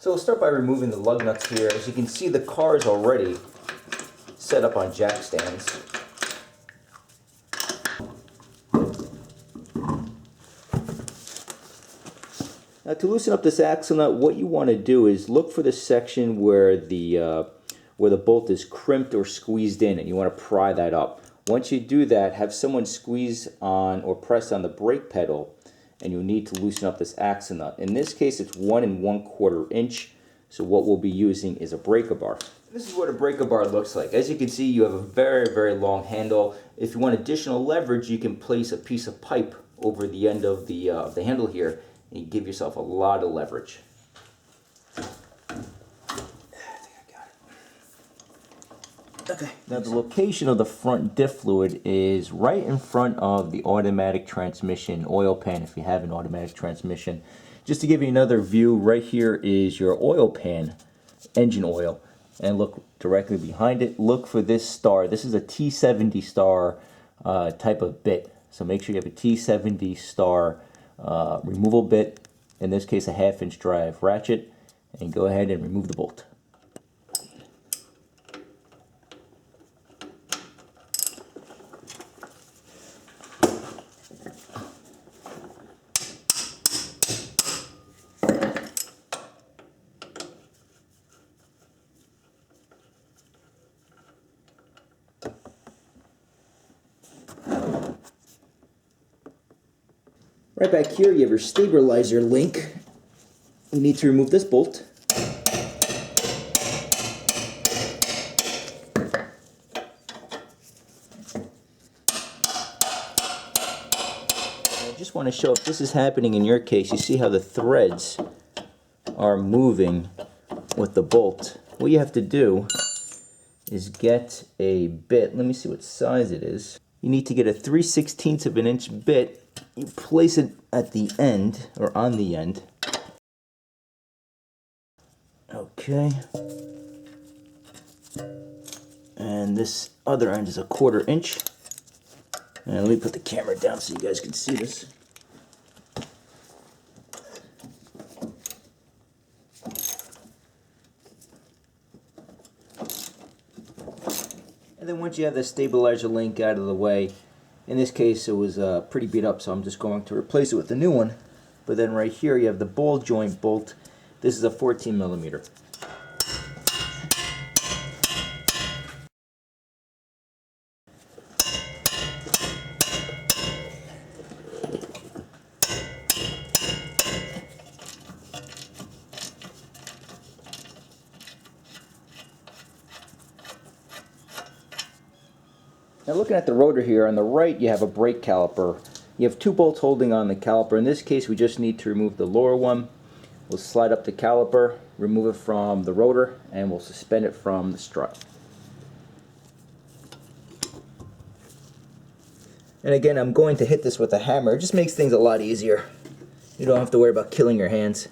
So we'll start by removing the lug nuts here. As you can see, the car is already set up on jack stands. Now to loosen up this axle nut, what you want to do is look for the section where the bolt is crimped or squeezed in, and you want to pry that up. Once you do that, have someone squeeze on or press on the brake pedal, and you'll need to loosen up this axle nut. In this case, it's 1 1/4 inch, so what we'll be using is a breaker bar. This is what a breaker bar looks like. As you can see, you have a very, very long handle. If you want additional leverage, you can place a piece of pipe over the end of the handle here, and you give yourself a lot of leverage. Okay. Now the location of the front diff fluid is right in front of the automatic transmission oil pan, if you have an automatic transmission. Just to give you another view, right here is your oil pan, engine oil, and look directly behind it. Look for this star. This is a T70 star type of bit, so make sure you have a T70 star removal bit, in this case a 1/2 inch drive ratchet, and go ahead and remove the bolt. Right back here, you have your stabilizer link. You need to remove this bolt. I just want to show if this is happening in your case. You see how the threads are moving with the bolt. What you have to do is get a bit. Let me see what size it is. You need to get a 3/16 of an inch bit. You place it at the end, or on the end. Okay. And this other end is a 1/4 inch. And let me put the camera down so you guys can see this. And then once you have the stabilizer link out of the way, in this case it was pretty beat up, so I'm just going to replace it with a new one. But then right here you have the ball joint bolt. This is a 14 millimeter. Now looking at the rotor here, on the right you have a brake caliper. You have 2 bolts holding on the caliper. In this case we just need to remove the lower one. We'll slide up the caliper, remove it from the rotor, and we'll suspend it from the strut. And again, I'm going to hit this with a hammer. It just makes things a lot easier. You don't have to worry about killing your hands.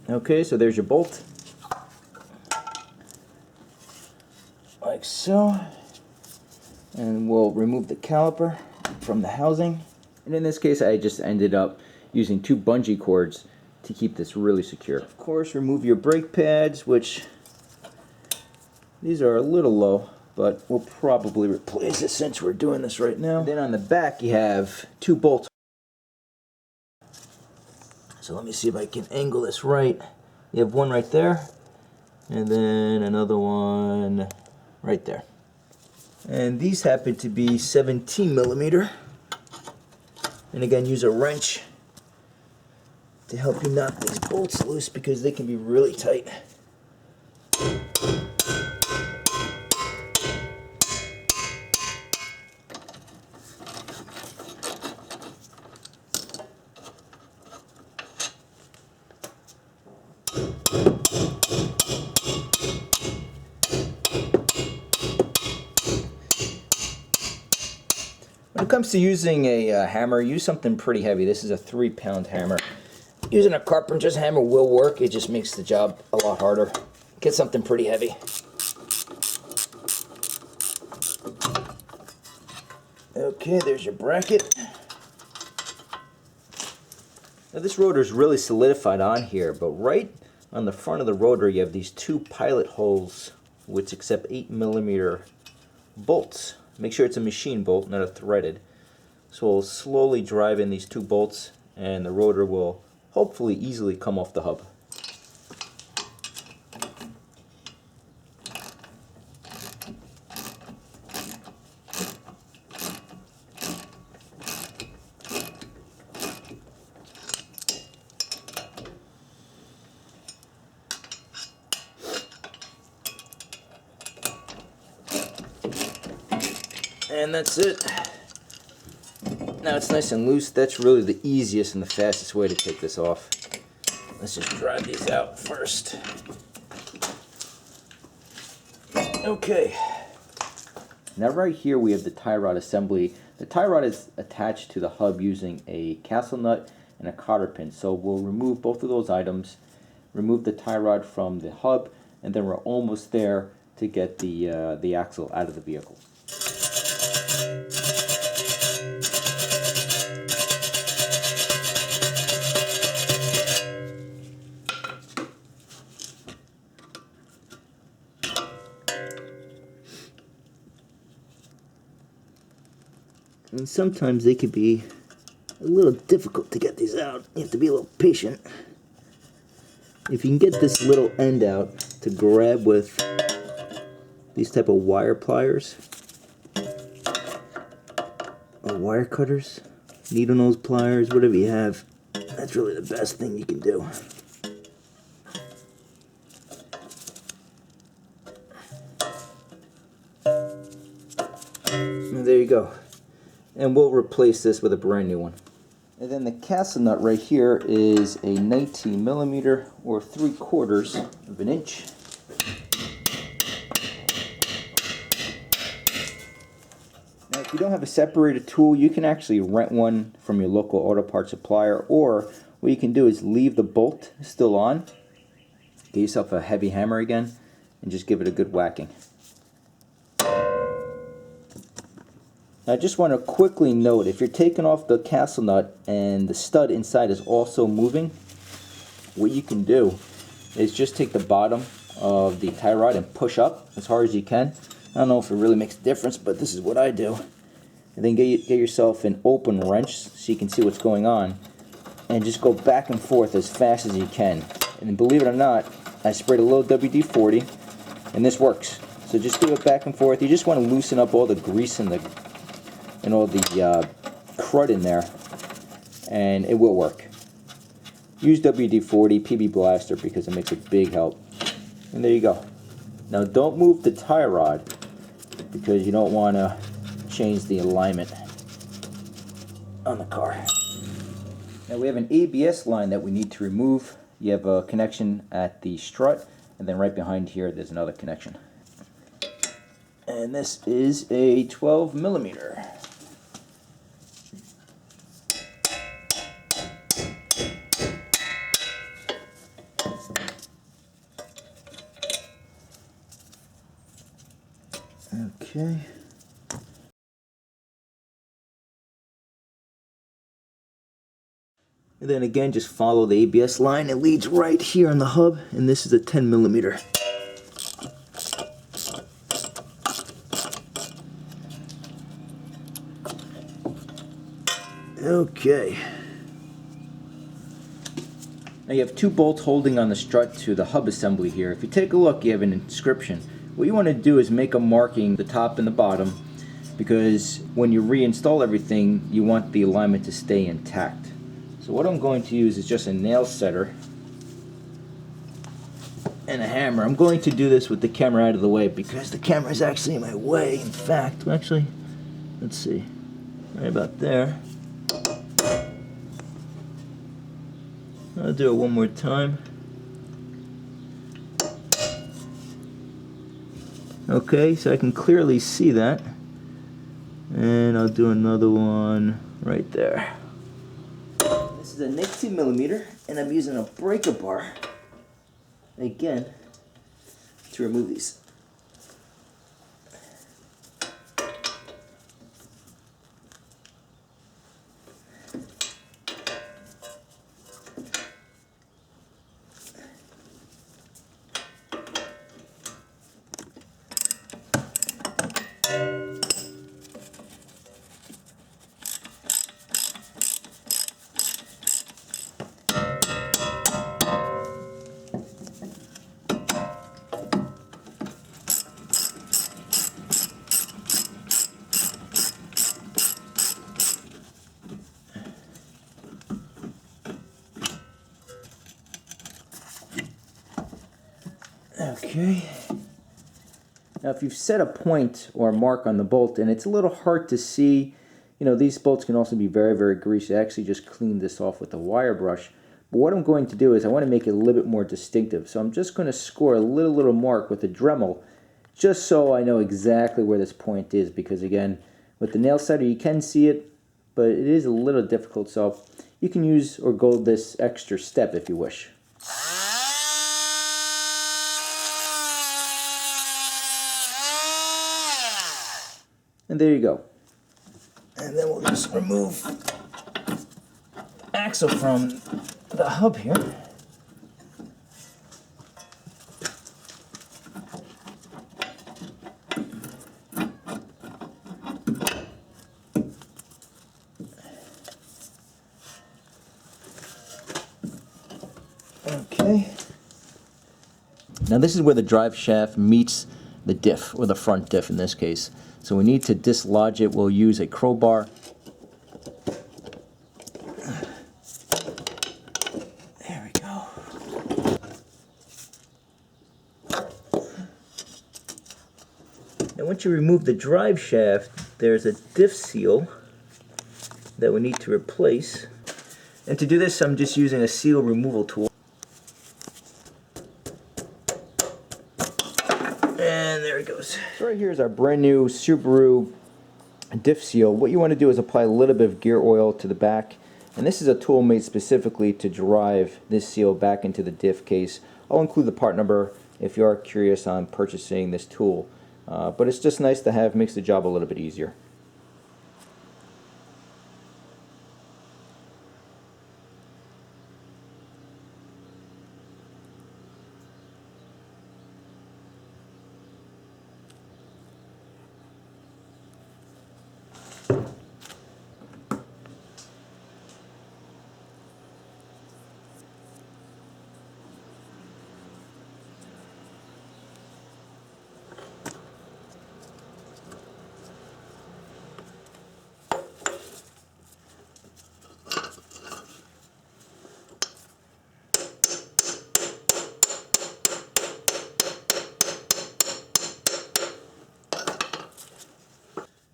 Okay, so there's your bolt, like so, and we'll remove the caliper from the housing. And in this case I just ended up using 2 bungee cords to keep this really secure. Of course, remove your brake pads, which these are a little low, but we'll probably replace it since we're doing this right now. And then on the back you have 2 bolts. So let me see if I can angle this right. You have one right there, and then another one right there. And these happen to be 17 millimeter. And again, use a wrench to help you knock these bolts loose because they can be really tight. When it comes to using a hammer, use something pretty heavy. This is a 3-pound hammer. Using a carpenter's hammer will work, it just makes the job a lot harder. Get something pretty heavy. Okay, there's your bracket. Now this rotor is really solidified on here, but right on the front of the rotor you have these two pilot holes which accept 8mm bolts. Make sure it's a machine bolt, not a threaded. So we'll slowly drive in these two bolts and the rotor will hopefully easily come off the hub. And that's it. Now it's nice and loose. That's really the easiest and the fastest way to take this off. Let's just dry these out first. Okay. Now right here we have the tie rod assembly. The tie rod is attached to the hub using a castle nut and a cotter pin. So we'll remove both of those items, remove the tie rod from the hub, and then we're almost there to get the axle out of the vehicle. And sometimes they could be a little difficult to get these out. You have to be a little patient. If you can get this little end out to grab with these type of wire pliers or wire cutters, needle nose pliers, whatever you have, that's really the best thing you can do. And there you go. And we'll replace this with a brand new one. And then the castle nut right here is a 19mm or 3/4 of an inch. Now if you don't have a separator tool, you can actually rent one from your local auto parts supplier, or what you can do is leave the bolt still on, get yourself a heavy hammer again, and just give it a good whacking. I just want to quickly note, if you're taking off the castle nut and the stud inside is also moving, what you can do is just take the bottom of the tie rod and push up as hard as you can. I don't know if it really makes a difference, but this is what I do. And then get yourself an open wrench so you can see what's going on, and just go back and forth as fast as you can. And believe it or not, I sprayed a little WD-40 and this works. So just do it back and forth. You just want to loosen up all the grease and all the crud in there, and it will work. Use WD-40 PB Blaster because it makes a big help. And there you go. Now don't move the tie rod because you don't want to change the alignment on the car. Now we have an ABS line that we need to remove. You have a connection at the strut, and then right behind here there's another connection. And this is a 12mm. Okay. And then again, just follow the ABS line. It leads right here on the hub, and this is a 10mm. Okay. Now you have two bolts holding on the strut to the hub assembly here. If you take a look, you have an inscription. What you want to do is make a marking the top and the bottom, because when you reinstall everything, you want the alignment to stay intact. So what I'm going to use is just a nail setter and a hammer. I'm going to do this with the camera out of the way because the camera is actually in my way. In fact, actually, let's see, right about there. I'll do it one more time. Okay, so I can clearly see that. And I'll do another one right there. This is a 19mm, and I'm using a breaker bar, again, to remove these. Okay. Now if you've set a point or a mark on the bolt and it's a little hard to see, these bolts can also be very, very greasy. I actually just cleaned this off with a wire brush. But what I'm going to do is I want to make it a little bit more distinctive. So I'm just going to score a little mark with a Dremel just so I know exactly where this point is, because again, with the nail setter you can see it, but it is a little difficult, so you can use or go this extra step if you wish. And there you go. And then we'll just remove axle from the hub here. Okay. Now this is where the drive shaft meets the diff, or the front diff in this case. So we need to dislodge it. We'll use a crowbar. There we go. Now once you remove the drive shaft, there's a diff seal that we need to replace. And to do this, I'm just using a seal removal tool. And there it goes. So right here is our brand new Subaru diff seal. What you want to do is apply a little bit of gear oil to the back. And this is a tool made specifically to drive this seal back into the diff case. I'll include the part number if you are curious on purchasing this tool. But it's just nice to have, makes the job a little bit easier.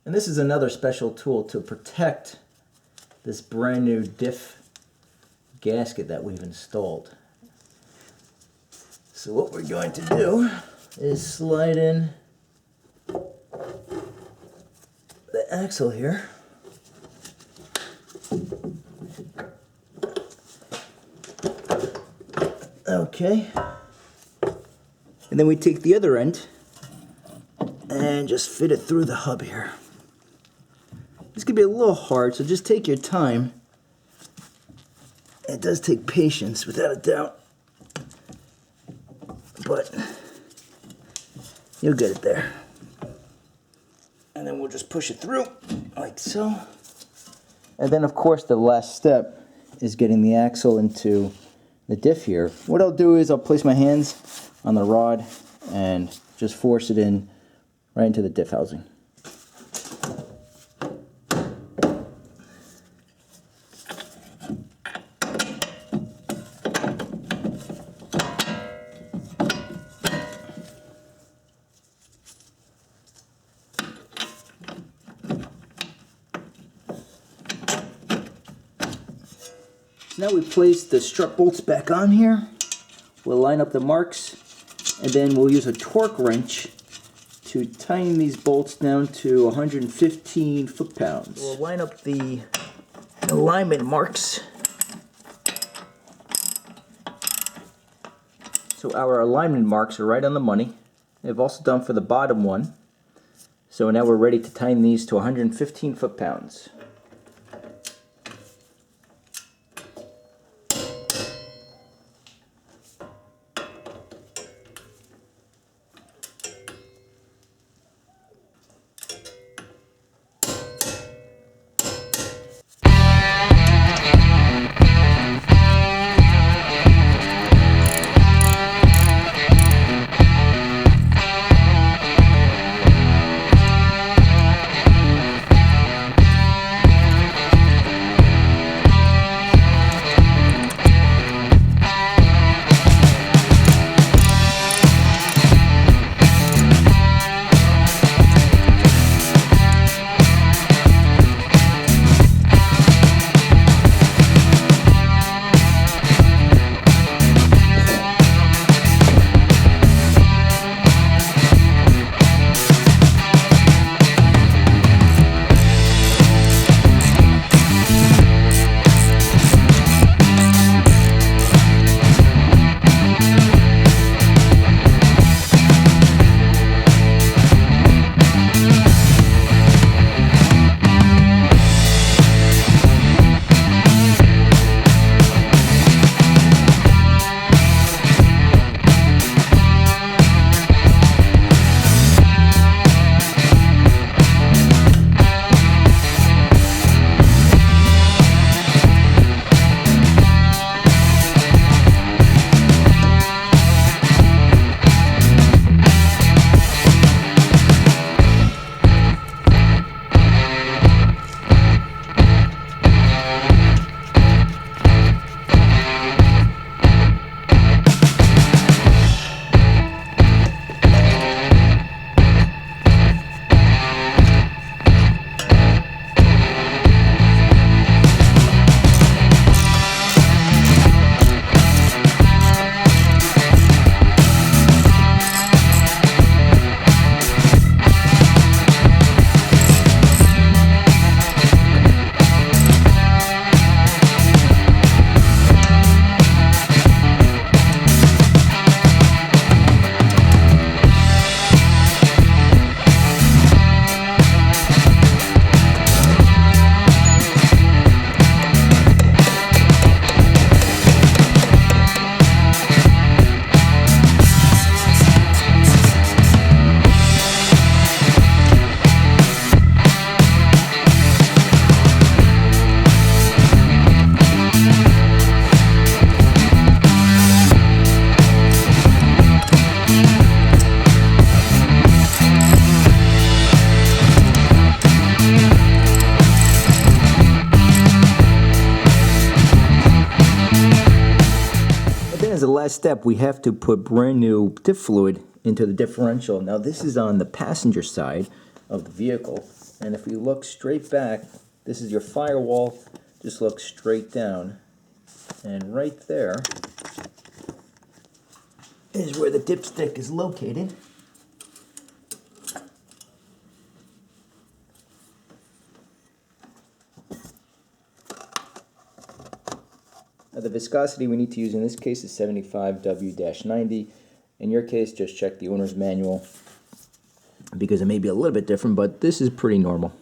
And this is another special tool to protect this brand new diff gasket that we've installed. So what we're going to do is slide in the axle here. Okay. And then we take the other end and just fit it through the hub here. This could be a little hard, so just take your time. It does take patience, without a doubt, but you'll get it there. And then we'll just push it through, like so. And then, of course, the last step is getting the axle into the diff here. What I'll do is I'll place my hands on the rod and just force it in right into the diff housing. Now we place the strut bolts back on here. We'll line up the marks, and then we'll use a torque wrench to tighten these bolts down to 115 foot-pounds. We'll line up the alignment marks. So our alignment marks are right on the money. They've also done for the bottom one. So now we're ready to tighten these to 115 foot-pounds. last step, we have to put brand new diff fluid into the differential. Now this is on the passenger side of the vehicle, and if we look straight back, this is your firewall. Just look straight down, and right there is where the dipstick is located. Now the viscosity we need to use in this case is 75W-90. In your case, just check the owner's manual because it may be a little bit different, but this is pretty normal.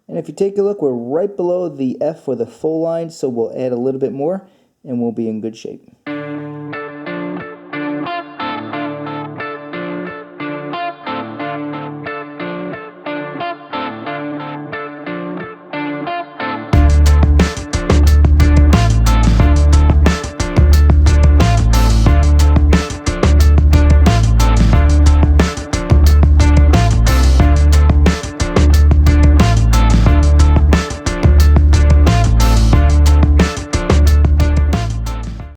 And if you take a look, we're right below the F for the full line, so we'll add a little bit more and we'll be in good shape.